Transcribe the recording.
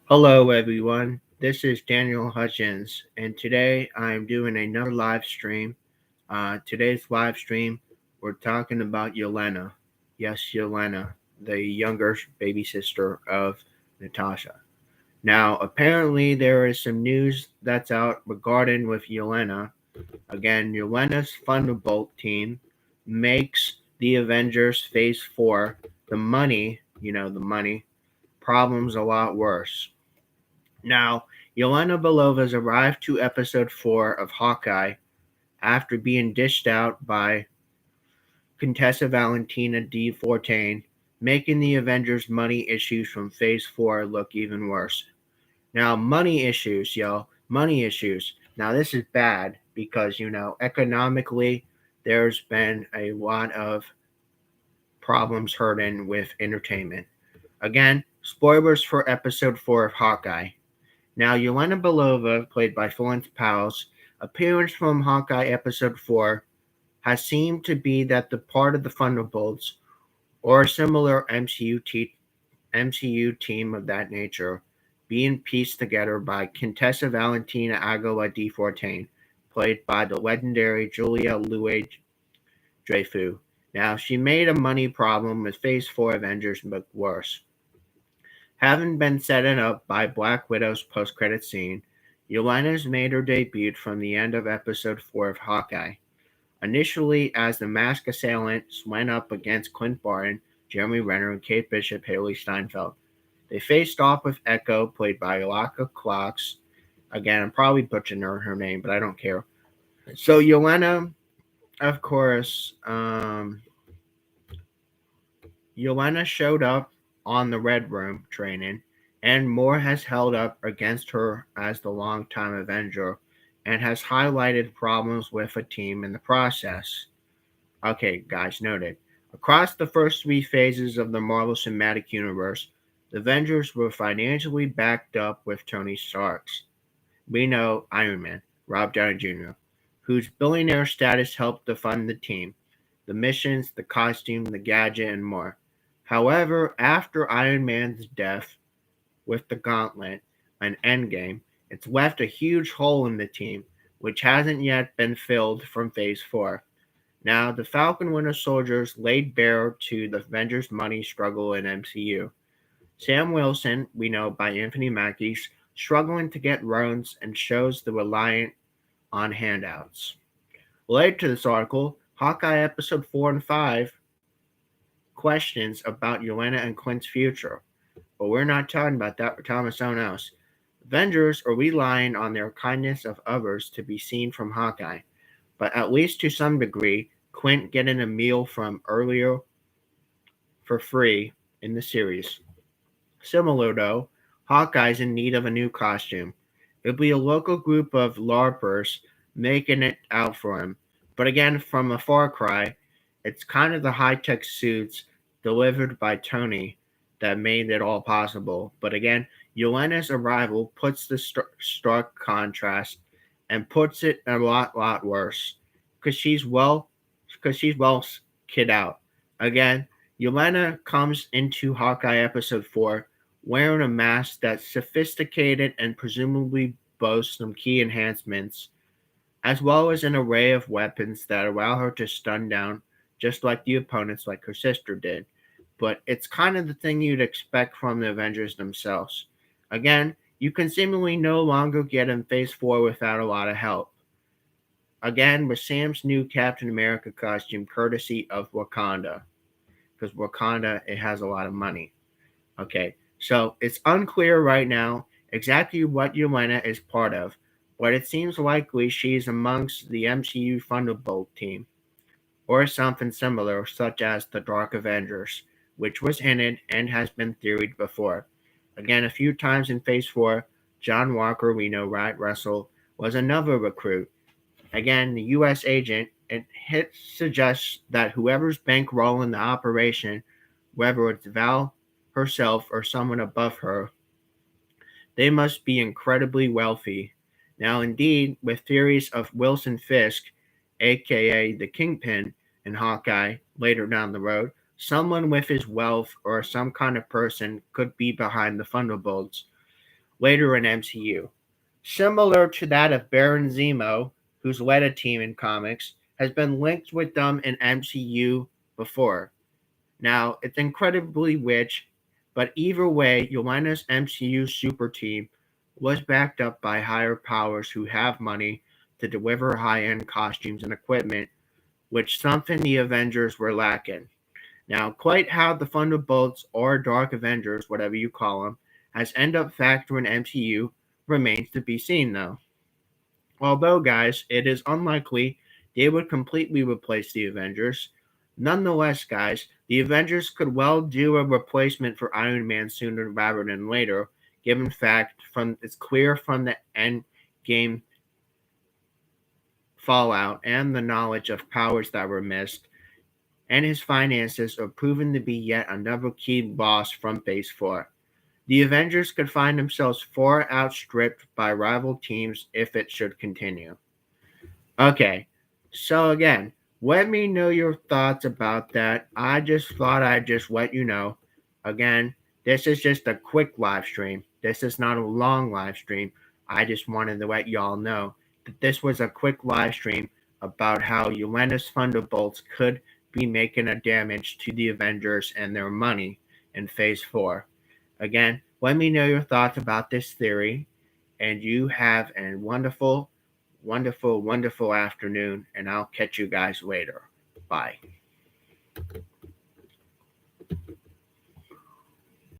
Hello, everyone. This is Daniel Hutchins, and today I'm doing another live stream. Today's live stream, we're talking about Yelena. Yes, Yelena, the younger baby sister of Natasha. Now, apparently, there is some news that's out regarding with Yelena. Again, Yelena's Thunderbolt team makes the Avengers Phase 4, the money, problems a lot worse. Now, Yelena Belova's arrived to episode 4 of Hawkeye after being dished out by Contessa Valentina D. Fortain, making the Avengers' money issues from Phase 4 look even worse. Now, money issues, yo, money issues. Now, this is bad because, economically, there's been a lot of problems hurting with entertainment. Again, spoilers for episode 4 of Hawkeye. Now, Yelena Belova, played by Florence Powell's appearance from Hawkeye Episode 4 has seemed to be that the part of the Thunderbolts, or a similar MCU team of that nature, being pieced together by Contessa Valentina Agola Di Fortane, played by the legendary Julia Louis-Dreyfus. Now, she made a money problem with Phase 4 Avengers look worse. Having been set up by Black Widow's post-credit scene, Yelena's made her debut from the end of episode 4 of Hawkeye. Initially, as the masked assailants went up against Clint Barton, Jeremy Renner, and Kate Bishop Haley Steinfeld. They faced off with Echo, played by Alaka Clocks. Again, I'm probably butchering her name, but I don't care. So Yelena, of course, Yelena showed up on the Red Room training, and more has held up against her as the longtime Avenger and has highlighted problems with a team in the process. Okay, guys, noted. Across the first three phases of the Marvel Cinematic Universe, the Avengers were financially backed up with Tony Stark's. We know Iron Man, Rob Downey Jr., whose billionaire status helped to fund the team, the missions, the costume, the gadget, and more. However, after Iron Man's death with the Gauntlet and Endgame, it's left a huge hole in the team, which hasn't yet been filled from Phase 4. Now, the Falcon Winter Soldiers laid bare to the Avengers' money struggle in MCU. Sam Wilson, we know by Anthony Mackie's, struggling to get loans and shows the reliant on handouts. Related to this article, Hawkeye Episode 4 and 5 questions about Yelena and Clint's future. But we're not talking about that, we're talking about something else. Avengers are relying on their kindness of others to be seen from Hawkeye, but at least to some degree, Clint getting a meal from earlier for free in the series. Similar though, Hawkeye's in need of a new costume. It'll be a local group of LARPers making it out for him. But again, from a far cry, it's kind of the high-tech suits delivered by Tony that made it all possible. But again, Yelena's arrival puts the stark contrast and puts it a lot worse because she's well kid out. Again, Yelena comes into Hawkeye episode 4 wearing a mask that's sophisticated and presumably boasts some key enhancements, as well as an array of weapons that allow her to stun down just like the opponents like her sister did. But it's kind of the thing you'd expect from the Avengers themselves. Again, you can seemingly no longer get in Phase 4 without a lot of help. Again, with Sam's new Captain America costume courtesy of Wakanda. Because Wakanda, it has a lot of money. Okay, so it's unclear right now exactly what Yelena is part of, but it seems likely she's amongst the MCU Thunderbolt team, or something similar, such as the Dark Avengers, which was hinted and has been theoried before. Again, a few times in Phase 4, John Walker, we know Riot Russell, was another recruit. Again, the U.S. agent, it suggests that whoever's bankrolling the operation, whether it's Val herself or someone above her, they must be incredibly wealthy. Now, indeed, with theories of Wilson Fisk, aka the Kingpin, in Hawkeye later down the road, someone with his wealth or some kind of person could be behind the Thunderbolts. later in MCU. Similar to that of Baron Zemo, who's led a team in comics, has been linked with them in MCU before. Now, it's incredibly rich, but either way, Yelena's MCU super team was backed up by higher powers who have money to deliver high-end costumes and equipment, which something the Avengers were lacking. Now, quite how the Thunderbolts or Dark Avengers, whatever you call them, has ended up factoring MCU remains to be seen, though. Although, guys, it is unlikely they would completely replace the Avengers. Nonetheless, guys, the Avengers could well do a replacement for Iron Man sooner rather than later, given fact from it's clear from the end game fallout and the knowledge of powers that were missed, and his finances are proven to be yet another key loss from Phase 4. The Avengers could find themselves far outstripped by rival teams if it should continue. Okay, so again, let me know your thoughts about that. I just thought I'd just let you know. Again, this is just a quick live stream. This is not a long live stream. I just wanted to let y'all know that this was a quick live stream about how Yelena's Thunderbolts could be making a damage to the Avengers and their money in Phase 4. Again, let me know your thoughts about this theory, and you have a wonderful, wonderful, wonderful afternoon, and I'll catch you guys later. Bye.